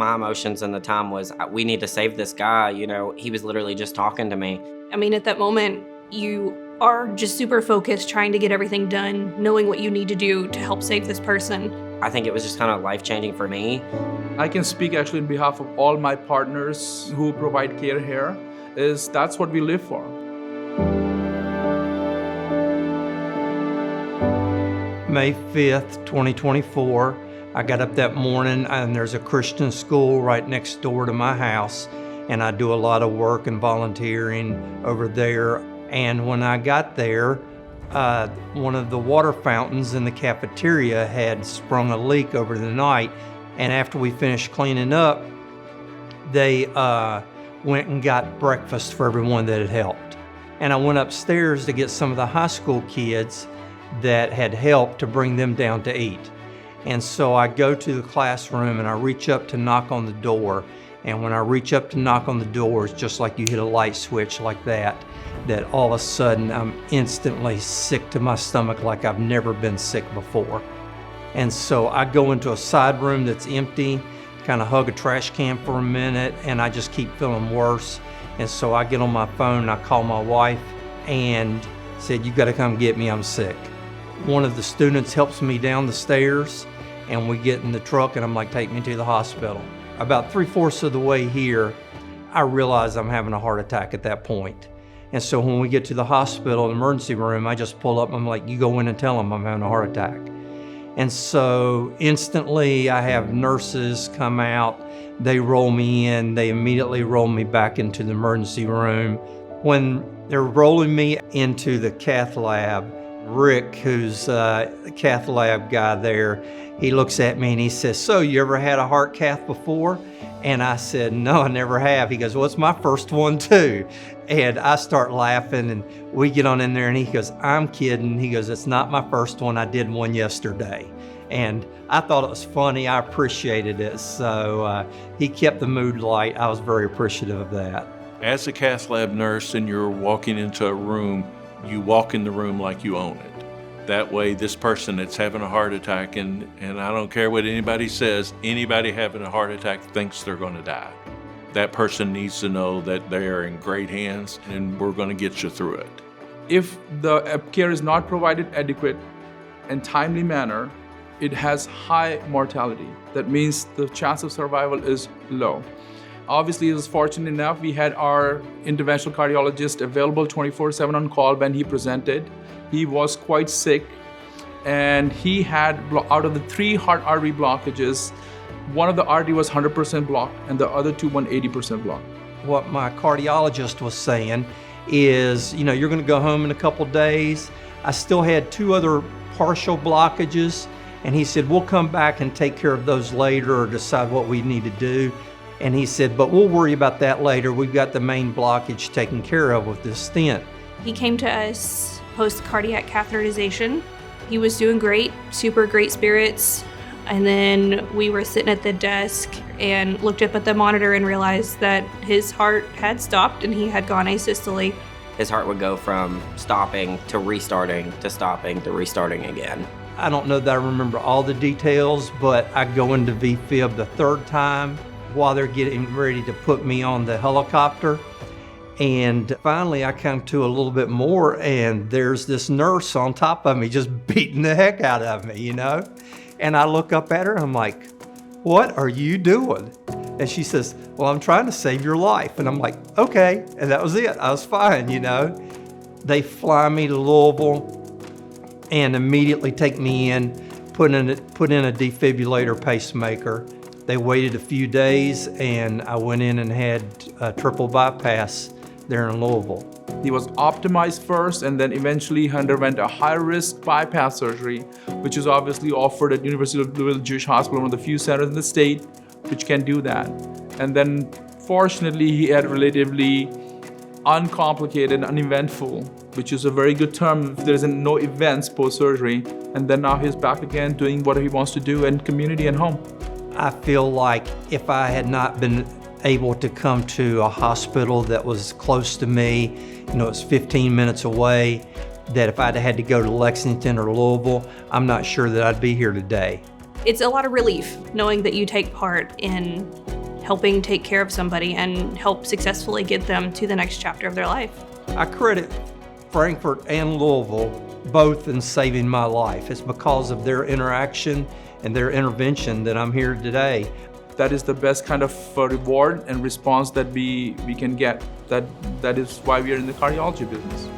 my emotions in the time was, we need to save this guy. You know, he was literally just talking to me. I mean, at that moment, you are just super focused, trying to get everything done, knowing what you need to do to help save this person. I think it was just kind of life-changing for me. I can speak actually on behalf of all my partners who provide care here, that's what we live for. May 5th, 2024, I got up that morning and there's a Christian school right next door to my house, and I do a lot of work and volunteering over there. And when I got there, one of the water fountains in the cafeteria had sprung a leak over the night, and after we finished cleaning up, they went and got breakfast for everyone that had helped. And I went upstairs to get some of the high school kids that had helped to bring them down to eat. And so I go to the classroom and I reach up to knock on the door. And when I reach up to knock on the door, it's just like you hit a light switch like that all of a sudden I'm instantly sick to my stomach like I've never been sick before. And so I go into a side room that's empty, kind of hug a trash can for a minute, and I just keep feeling worse. And so I get on my phone and I call my wife and said, "You got to come get me, I'm sick." One of the students helps me down the stairs and we get in the truck and I'm like, "Take me to the hospital." About 3/4 of the way here, I realize I'm having a heart attack at that point. And so when we get to the hospital, emergency room, I just pull up and I'm like, "You go in and tell them I'm having a heart attack." And so instantly I have nurses come out, they roll me in, they immediately roll me back into the emergency room. When they're rolling me into the cath lab, Rick, who's the cath lab guy there, he looks at me and he says, "So you ever had a heart cath before?" And I said, "No, I never have." He goes, "Well, it's my first one too." And I start laughing and we get on in there and he goes, "I'm kidding." He goes, "It's not my first one. I did one yesterday." And I thought it was funny. I appreciated it. So he kept the mood light. I was very appreciative of that. As a cath lab nurse and you're walking into a room, you walk in the room like you own it. That way, this person that's having a heart attack, and I don't care what anybody says, anybody having a heart attack thinks they're going to die. That person needs to know that they are in great hands and we're going to get you through it. If the care is not provided adequate and timely manner, it has high mortality. That means the chance of survival is low. Obviously, it was fortunate enough, we had our interventional cardiologist available 24/7 on call when he presented. He was quite sick, and he had, out of the 3 heart artery blockages, one of the artery was 100% blocked, and the other 2 were 80% blocked. What my cardiologist was saying is, you're going to go home in a couple days. I still had 2 other partial blockages, and he said, "We'll come back and take care of those later or decide what we need to do." And he said, "But we'll worry about that later. We've got the main blockage taken care of with this stent." He came to us post-cardiac catheterization. He was doing great, super great spirits. And then we were sitting at the desk and looked up at the monitor and realized that his heart had stopped and he had gone asystole. His heart would go from stopping to restarting to stopping to restarting again. I don't know that I remember all the details, but I go into VFib the 3rd time while they're getting ready to put me on the helicopter. And finally I come to a little bit more and there's this nurse on top of me just beating the heck out of me, And I look up at her and I'm like, "What are you doing?" And she says, "Well, I'm trying to save your life." And I'm like, "Okay." And that was it. I was fine, They fly me to Louisville and immediately take me in, put in a defibrillator pacemaker. They waited a few days and I went in and had a triple bypass there in Louisville. He was optimized first and then eventually underwent a high-risk bypass surgery, which is obviously offered at University of Louisville Jewish Hospital, one of the few centers in the state which can do that. And then fortunately he had relatively uncomplicated, uneventful, which is a very good term if there's no events post-surgery. And then now he's back again doing what he wants to do in community and home. I feel like if I had not been able to come to a hospital that was close to me, it's 15 minutes away, that if I'd had to go to Lexington or Louisville, I'm not sure that I'd be here today. It's a lot of relief knowing that you take part in helping take care of somebody and help successfully get them to the next chapter of their life. I credit Frankfort and Louisville both in saving my life. It's because of their interaction and their intervention that I'm here today. That is the best kind of reward and response that we can get. That is why we are in the cardiology business.